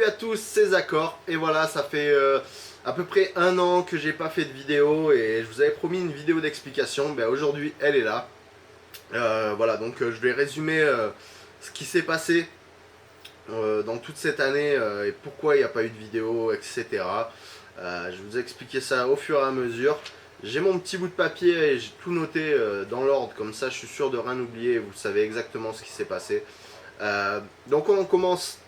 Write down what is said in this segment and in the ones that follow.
Salut à tous, c'est Zacor et voilà, ça fait à peu près un an que j'ai pas fait de vidéo et je vous avais promis une vidéo d'explication. Ben, aujourd'hui, elle est là. Voilà, donc je vais résumer ce qui s'est passé dans toute cette année et pourquoi il n'y a pas eu de vidéo, etc. Je vais vous expliquer ça au fur et à mesure. J'ai mon petit bout de papier et j'ai tout noté dans l'ordre, comme ça je suis sûr de rien oublier, vous savez exactement ce qui s'est passé. Donc on commence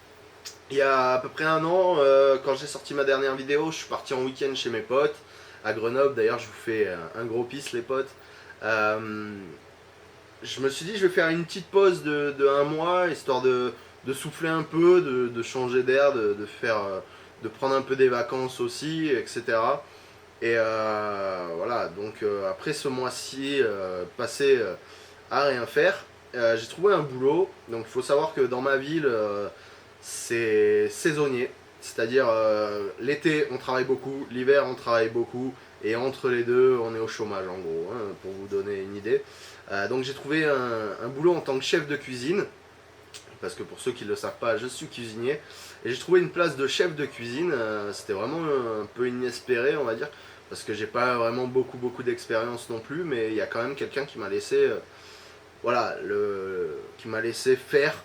il y a à peu près un an, quand j'ai sorti ma dernière vidéo, je suis parti en week-end chez mes potes à Grenoble. D'ailleurs, je vous fais un gros peace, les potes. Euh, je me suis dit, je vais faire une petite pause de un mois, histoire de souffler un peu, de changer d'air, de prendre un peu des vacances aussi, etc. Et voilà, donc après ce mois-ci passé à rien faire, j'ai trouvé un boulot. Donc il faut savoir que dans ma ville, c'est saisonnier. C'est-à-dire l'été on travaille beaucoup, l'hiver on travaille beaucoup, et entre les deux on est au chômage en gros, hein, pour vous donner une idée. Donc j'ai trouvé un boulot en tant que chef de cuisine, parce que pour ceux qui ne le savent pas, je suis cuisinier. Et j'ai trouvé une place de chef de cuisine, c'était vraiment un peu inespéré on va dire, parce que j'ai pas vraiment beaucoup d'expérience non plus, mais il y a quand même quelqu'un qui m'a laissé, voilà, qui m'a laissé faire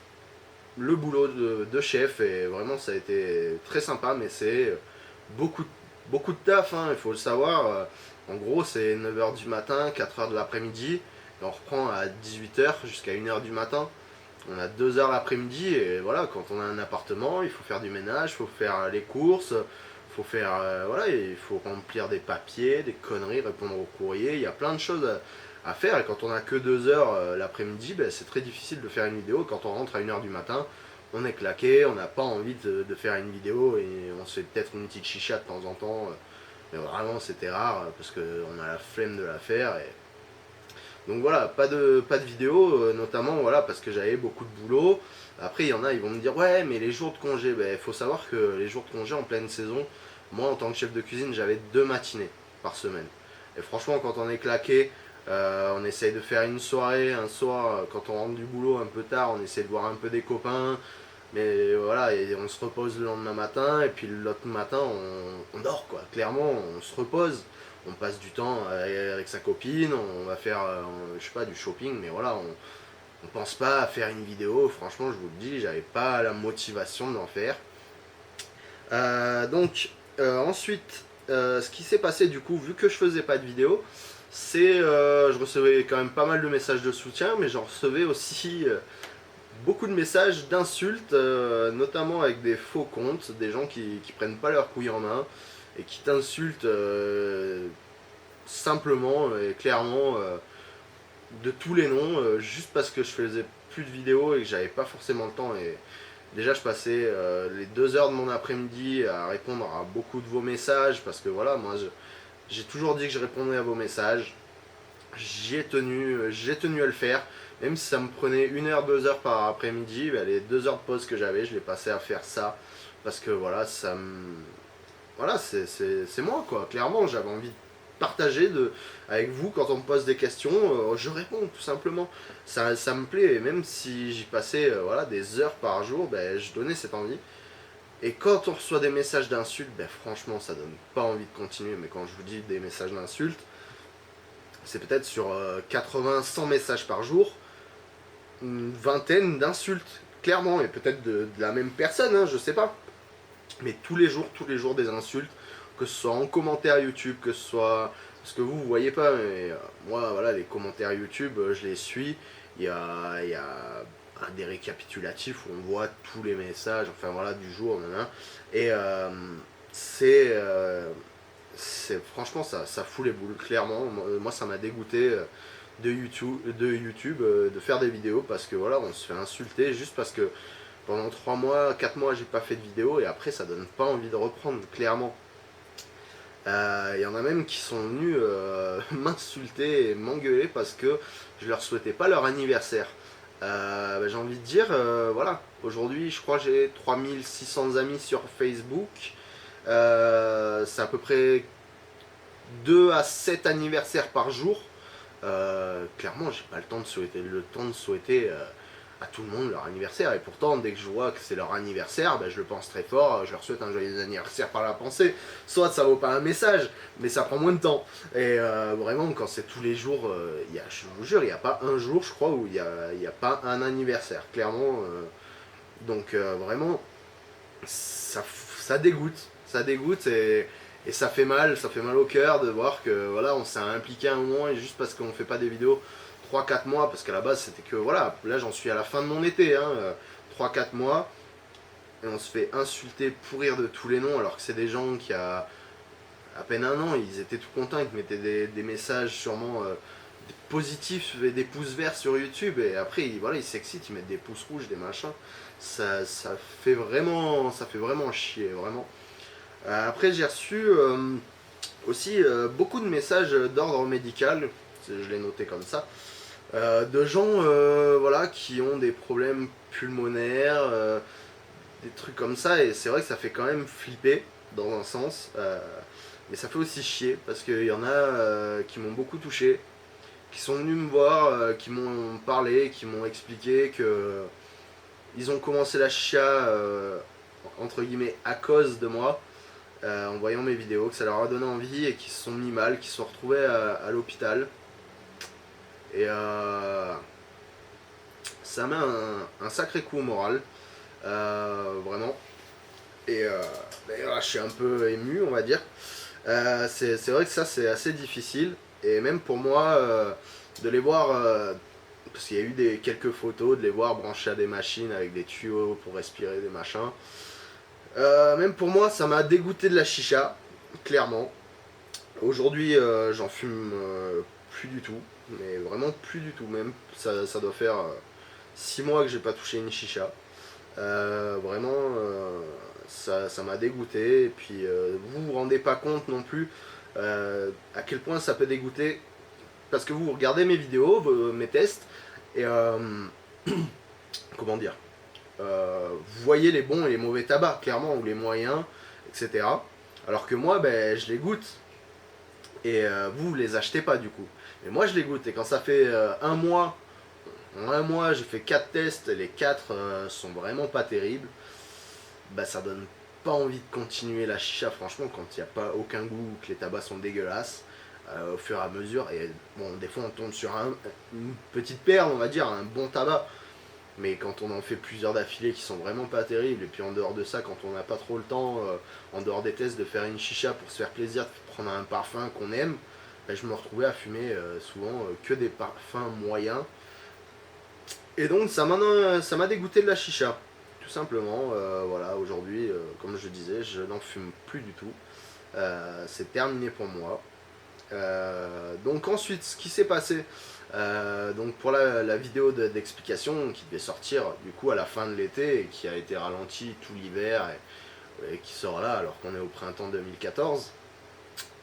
le boulot de chef, et vraiment ça a été très sympa, mais c'est beaucoup, beaucoup de taf, hein, il faut le savoir. En gros, c'est 9 h du matin, 4 h de l'après-midi, et on reprend à 18 h jusqu'à 1 h du matin. On a 2 heures l'après-midi, et voilà, quand on a un appartement, il faut faire du ménage, il faut faire les courses, il faut faire, voilà, il faut remplir des papiers, des conneries, répondre aux courriers, il y a plein de choses à faire, et quand on a que 2 heures l'après-midi, ben, c'est très difficile de faire une vidéo. Quand on rentre à 1 h du matin, on est claqué, on n'a pas envie de faire une vidéo, et on se fait peut-être une petite chicha de temps en temps, mais vraiment c'était rare parce qu'on a la flemme de la faire. Donc voilà, pas de vidéo, notamment voilà, parce que j'avais beaucoup de boulot. Après, il y en a, ils vont me dire, ouais, mais les jours de congé, il faut savoir que les jours de congé en pleine saison, moi en tant que chef de cuisine, j'avais 2 matinées par semaine. Et franchement, quand on est claqué, on essaye de faire une soirée, un soir, quand on rentre du boulot un peu tard, on essaie de voir un peu des copains, mais voilà, et on se repose le lendemain matin, et puis l'autre matin, on dort, quoi. Clairement, on se repose, on passe du temps avec sa copine, on va faire, je sais pas, du shopping, mais voilà, on pense pas à faire une vidéo. Franchement, je vous le dis, j'avais pas la motivation d'en faire. Ensuite, ce qui s'est passé du coup, vu que je faisais pas de vidéo, c'est je recevais quand même pas mal de messages de soutien, mais j'en recevais aussi beaucoup de messages d'insultes, notamment avec des faux comptes, des gens qui prennent pas leurs couilles en main et qui t'insultent simplement et clairement de tous les noms, juste parce que je faisais plus de vidéos et que j'avais pas forcément le temps. Et déjà, je passais les 2 heures de mon après-midi à répondre à beaucoup de vos messages, parce que voilà, moi j'ai toujours dit que je répondais à vos messages. J'ai tenu à le faire, même si ça me prenait 1 heure, 2 heures par après-midi. Ben, les 2 heures de pause que j'avais, je les passais à faire ça, parce que voilà, voilà, c'est moi, quoi. Clairement, j'avais envie de partager avec vous. Quand on me pose des questions, je réponds tout simplement. Ça me plaît, et même si j'y passais voilà, des heures par jour, ben, je donnais cette envie. Et quand on reçoit des messages d'insultes, ben, franchement, ça donne pas envie de continuer. Mais quand je vous dis des messages d'insultes, c'est peut-être sur 80-100 messages par jour, une vingtaine d'insultes, clairement, et peut-être de la même personne, hein, je sais pas. Mais tous les jours des insultes, que ce soit en commentaire YouTube, que ce soit... Parce que vous voyez pas, mais moi, voilà, les commentaires YouTube, je les suis. Il y a des récapitulatifs où on voit tous les messages, enfin voilà, du jour, et c'est... franchement, ça fout les boules, clairement. Moi, ça m'a dégoûté de faire des vidéos, parce que voilà, on se fait insulter juste parce que pendant 3 mois, 4 mois, j'ai pas fait de vidéo, et après, ça donne pas envie de reprendre, clairement. Il y en a même qui sont venus m'insulter et m'engueuler parce que je leur souhaitais pas leur anniversaire. J'ai envie de dire, voilà, aujourd'hui, je crois que j'ai 3600 amis sur Facebook. C'est à peu près 2 à 7 anniversaires par jour. Clairement, j'ai pas le temps de souhaiter à tout le monde leur anniversaire. Et pourtant, dès que je vois que c'est leur anniversaire, ben, je le pense très fort, je leur souhaite un joyeux anniversaire par la pensée. Soit ça vaut pas un message, mais ça prend moins de temps. Et vraiment, quand c'est tous les jours, je vous jure, il n'y a pas un jour, je crois, où il n'y a pas un anniversaire, clairement. Donc vraiment, ça dégoûte. Ça dégoûte et ça fait mal au cœur de voir que voilà, on s'est impliqué un moment et juste parce qu'on ne fait pas des vidéos 3-4 mois, parce qu'à la base c'était que voilà, là j'en suis à la fin de mon été, 3-4 mois, et on se fait insulter, pourrir de tous les noms, alors que c'est des gens qui a à peine un an, ils étaient tout contents, ils te mettaient des messages sûrement positifs et des pouces verts sur YouTube, et après voilà, ils s'excitent, ils mettent des pouces rouges, des machins, ça fait vraiment chier, vraiment. Après j'ai reçu aussi beaucoup de messages d'ordre médical, je l'ai noté comme ça, de gens voilà, qui ont des problèmes pulmonaires, des trucs comme ça, et c'est vrai que ça fait quand même flipper dans un sens, mais ça fait aussi chier parce qu'il y en a qui m'ont beaucoup touché, qui sont venus me voir, qui m'ont parlé, qui m'ont expliqué que ils ont commencé la chicha entre guillemets à cause de moi, en voyant mes vidéos, que ça leur a donné envie et qui se sont mis mal, qui se sont retrouvés à l'hôpital. Et ça met un sacré coup au moral, vraiment. Et d'ailleurs, je suis un peu ému, on va dire. C'est vrai que ça, c'est assez difficile. Et même pour moi, de les voir, parce qu'il y a eu quelques photos, de les voir branchés à des machines avec des tuyaux pour respirer, des machins. Même pour moi, ça m'a dégoûté de la chicha, clairement. Aujourd'hui, j'en fume plus du tout, mais vraiment plus du tout. Même ça doit faire 6 mois que j'ai pas touché une chicha. Vraiment, ça m'a dégoûté. Et puis, vous vous rendez pas compte non plus à quel point ça peut dégoûter. Parce que vous regardez mes vidéos, mes tests, et comment dire, vous voyez les bons et les mauvais tabacs, clairement, ou les moyens, etc. Alors que moi, ben, je les goûte. Et vous les achetez pas du coup. Mais moi je les goûte. Et quand ça fait en un mois j'ai fait 4 tests, les 4 sont vraiment pas terribles, bah ça donne pas envie de continuer la chicha franchement quand il n'y a pas aucun goût, que les tabacs sont dégueulasses au fur et à mesure. Et bon, des fois on tombe sur une petite perle, on va dire, un bon tabac. Mais quand on en fait plusieurs d'affilée qui sont vraiment pas terribles, et puis en dehors de ça, quand on n'a pas trop le temps, en dehors des tests, de faire une chicha pour se faire plaisir, de prendre un parfum qu'on aime, ben, je me retrouvais à fumer souvent que des parfums moyens. Et donc ça m'a dégoûté de la chicha, tout simplement. Voilà, aujourd'hui, comme je disais, je n'en fume plus du tout. C'est terminé pour moi. Donc ensuite, ce qui s'est passé, donc pour la vidéo d'explication qui devait sortir du coup à la fin de l'été et qui a été ralentie tout l'hiver et qui sort là alors qu'on est au printemps 2014.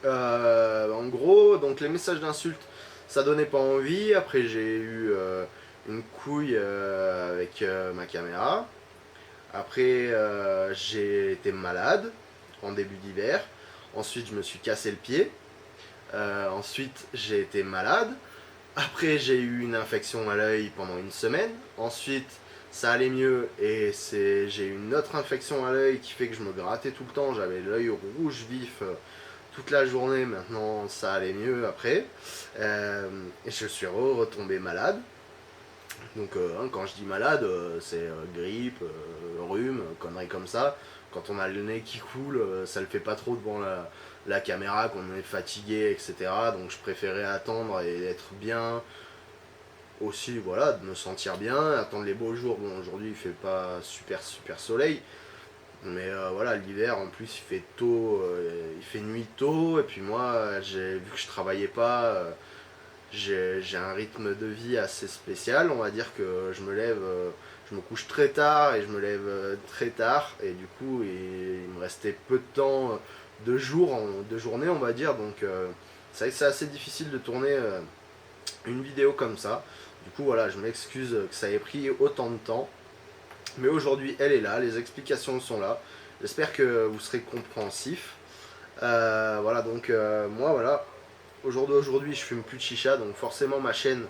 En gros, donc les messages d'insultes, ça donnait pas envie. Après j'ai eu une couille avec ma caméra. Après j'ai été malade en début d'hiver. Ensuite je me suis cassé le pied. Ensuite, j'ai été malade. Après, j'ai eu une infection à l'œil pendant une semaine. Ensuite, ça allait mieux et j'ai eu une autre infection à l'œil qui fait que je me grattais tout le temps. J'avais l'œil rouge vif toute la journée. Maintenant, ça allait mieux après. Et je suis retombé malade. Donc, quand je dis malade, c'est grippe, rhume, conneries comme ça. Quand on a le nez qui coule, ça le fait pas trop devant la caméra, qu'on est fatigué, etc. Donc je préférais attendre et être bien. Aussi, voilà, de me sentir bien, attendre les beaux jours. Bon, aujourd'hui il fait pas super soleil. Mais voilà, l'hiver en plus il fait tôt, il fait nuit tôt. Et puis moi, vu que je travaillais pas, j'ai un rythme de vie assez spécial. On va dire que je me lève, je me couche très tard et je me lève très tard. Et du coup, il me restait peu de temps de journée, on va dire. Donc, c'est vrai que c'est assez difficile de tourner une vidéo comme ça. Du coup, voilà, je m'excuse que ça ait pris autant de temps. Mais aujourd'hui, elle est là, les explications sont là. J'espère que vous serez compréhensif. Voilà, donc moi, voilà, aujourd'hui, je fume plus de chicha, donc forcément ma chaîne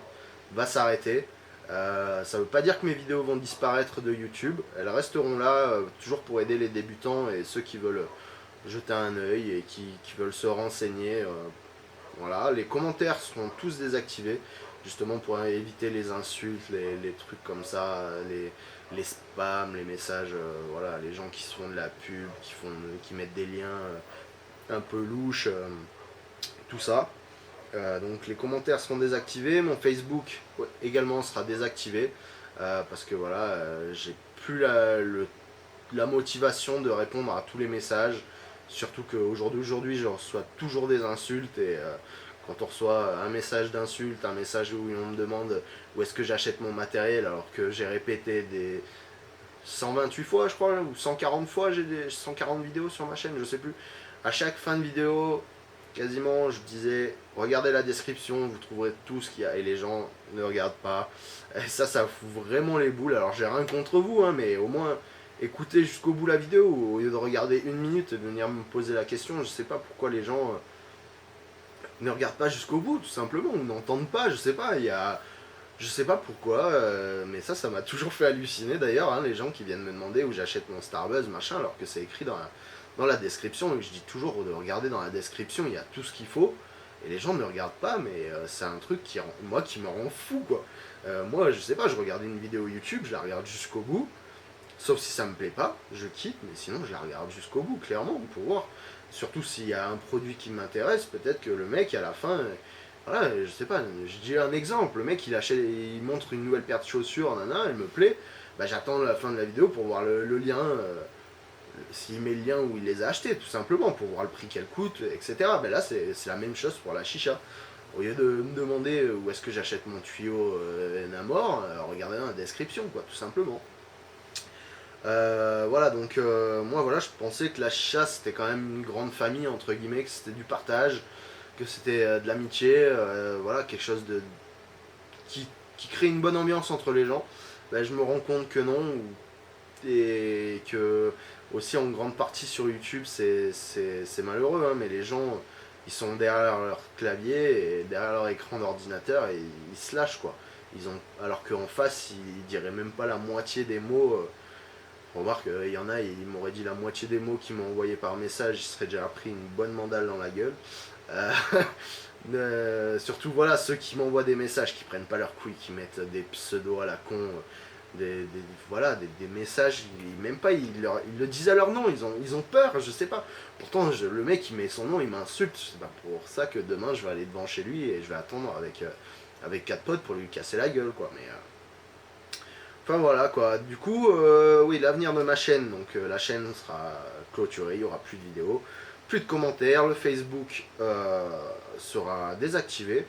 va s'arrêter. Ça veut pas dire que mes vidéos vont disparaître de YouTube, elles resteront là, toujours pour aider les débutants et ceux qui veulent jeter un œil et qui veulent se renseigner. Voilà, les commentaires seront tous désactivés, justement pour éviter les insultes, les trucs comme ça, les spams, les messages, voilà, les gens qui se font de la pub, qui mettent des liens un peu louches, tout ça. Donc les commentaires seront désactivés, mon Facebook également sera désactivé, parce que voilà, j'ai plus la motivation de répondre à tous les messages, surtout qu'aujourd'hui je reçois toujours des insultes et quand on reçoit un message d'insulte, un message où on me demande où est-ce que j'achète mon matériel alors que j'ai répété des 128 fois je crois, ou 140 fois, j'ai des 140 vidéos sur ma chaîne, je sais plus. À chaque fin de vidéo, quasiment, je disais, regardez la description, vous trouverez tout ce qu'il y a, et les gens ne regardent pas. Et ça fout vraiment les boules. Alors j'ai rien contre vous, hein, mais au moins écoutez jusqu'au bout la vidéo, au lieu de regarder une minute et de venir me poser la question. Je sais pas pourquoi les gens ne regardent pas jusqu'au bout, tout simplement, ou n'entendent pas, je sais pas, je sais pas pourquoi, mais ça m'a toujours fait halluciner d'ailleurs, hein, les gens qui viennent me demander où j'achète mon Starbuzz, machin, alors que c'est écrit dans la description, et je dis toujours de regarder dans la description, il y a tout ce qu'il faut, et les gens ne regardent pas, mais c'est un truc qui me rend fou, quoi. Moi, je sais pas, je regarde une vidéo YouTube, je la regarde jusqu'au bout, sauf si ça me plaît pas, je quitte, mais sinon je la regarde jusqu'au bout, clairement, pour voir. Surtout s'il y a un produit qui m'intéresse, peut-être que le mec à la fin, voilà, je sais pas, je dis un exemple, le mec il montre une nouvelle paire de chaussures, nana, elle me plaît, bah j'attends la fin de la vidéo pour voir le lien, s'il met le lien où il les a achetés, tout simplement, pour voir le prix qu'elle coûte, etc. Ben là c'est la même chose pour la chicha. Au lieu de me demander où est-ce que j'achète mon tuyau Namor, regardez dans la description, quoi, tout simplement. Voilà, donc moi voilà, je pensais que la chicha c'était quand même une grande famille, entre guillemets, que c'était du partage, que c'était de l'amitié, voilà, quelque chose qui, qui crée une bonne ambiance entre les gens. Ben, je me rends compte que non, et que aussi en grande partie sur YouTube c'est malheureux, hein, mais les gens ils sont derrière leur clavier et derrière leur écran d'ordinateur et ils se lâchent, quoi. Alors qu'en face ils diraient même pas la moitié des mots. Remarque, il y en a, ils m'auraient dit la moitié des mots qu'ils m'ont envoyé par message, ils seraient déjà pris une bonne mandale dans la gueule. Euh, surtout voilà, ceux qui m'envoient des messages, qui prennent pas leur couille, qui mettent des pseudos à la con, voilà, des messages, même pas, ils le disent à leur nom, ils ont peur, je sais pas. Pourtant, le mec, il met son nom, il m'insulte, c'est pas pour ça que demain je vais aller devant chez lui et je vais attendre avec 4 potes pour lui casser la gueule, quoi. Mais enfin voilà, quoi. Du coup, oui, l'avenir de ma chaîne, donc la chaîne sera clôturée, il y aura plus de vidéos, plus de commentaires, le Facebook sera désactivé.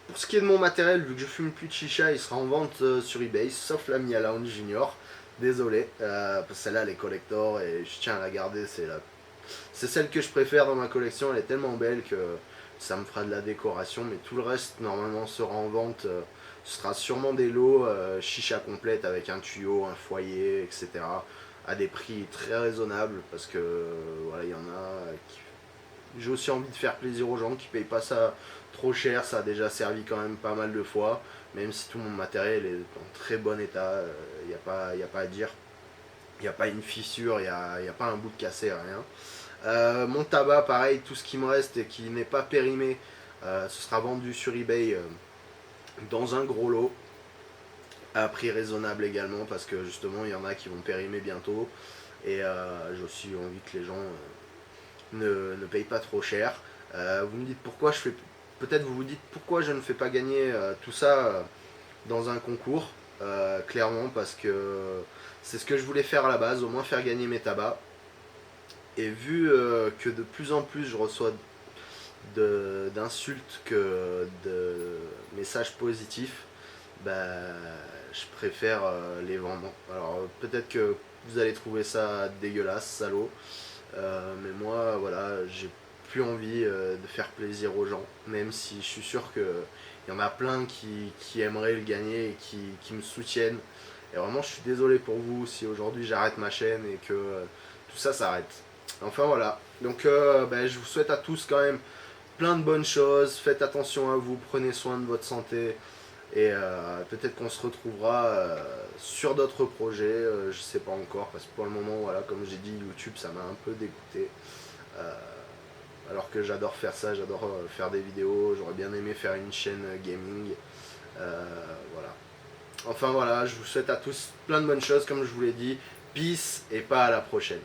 Pour ce qui est de mon matériel, vu que je fume plus de chicha, il sera en vente sur eBay, sauf la Mia Lounge Junior. Désolé, parce que celle-là elle est collector et je tiens à la garder, c'est celle que je préfère dans ma collection, elle est tellement belle que ça me fera de la décoration, mais tout le reste normalement sera en vente. Ce sera sûrement des lots chicha complète avec un tuyau, un foyer, etc. à des prix très raisonnables, parce que voilà, il y en a qui... J'ai aussi envie de faire plaisir aux gens qui payent pas ça trop cher, ça a déjà servi quand même pas mal de fois, même si tout mon matériel est en très bon état, il n'y a pas à dire, il n'y a pas une fissure, il n'y a pas un bout de cassé, rien. Mon tabac, pareil, tout ce qui me reste et qui n'est pas périmé, ce sera vendu sur eBay dans un gros lot, à prix raisonnable également, parce que justement il y en a qui vont périmer bientôt, et j'ai aussi envie que les gens ne payent pas trop cher. Vous me dites pourquoi je fais... Peut-être vous vous dites pourquoi je ne fais pas gagner tout ça dans un concours. Clairement parce que c'est ce que je voulais faire à la base, au moins faire gagner mes tabacs. Et vu que de plus en plus je reçois d'insultes que de messages positifs, bah, je préfère les vendre. Alors peut-être que vous allez trouver ça dégueulasse, salaud, mais moi voilà, j'ai plus envie de faire plaisir aux gens, même si je suis sûr qu'il y en a plein qui aimeraient le gagner et qui me soutiennent. Et vraiment je suis désolé pour vous si aujourd'hui j'arrête ma chaîne et que tout ça s'arrête. Enfin voilà, donc je vous souhaite à tous quand même plein de bonnes choses, faites attention à vous, prenez soin de votre santé, Et peut-être qu'on se retrouvera sur d'autres projets, je sais pas encore, parce que pour le moment, voilà, comme j'ai dit, YouTube ça m'a un peu dégoûté. Euh, alors que j'adore faire ça, j'adore faire des vidéos, j'aurais bien aimé faire une chaîne gaming. Voilà. Enfin voilà, je vous souhaite à tous plein de bonnes choses, comme je vous l'ai dit. Peace et pas à la prochaine.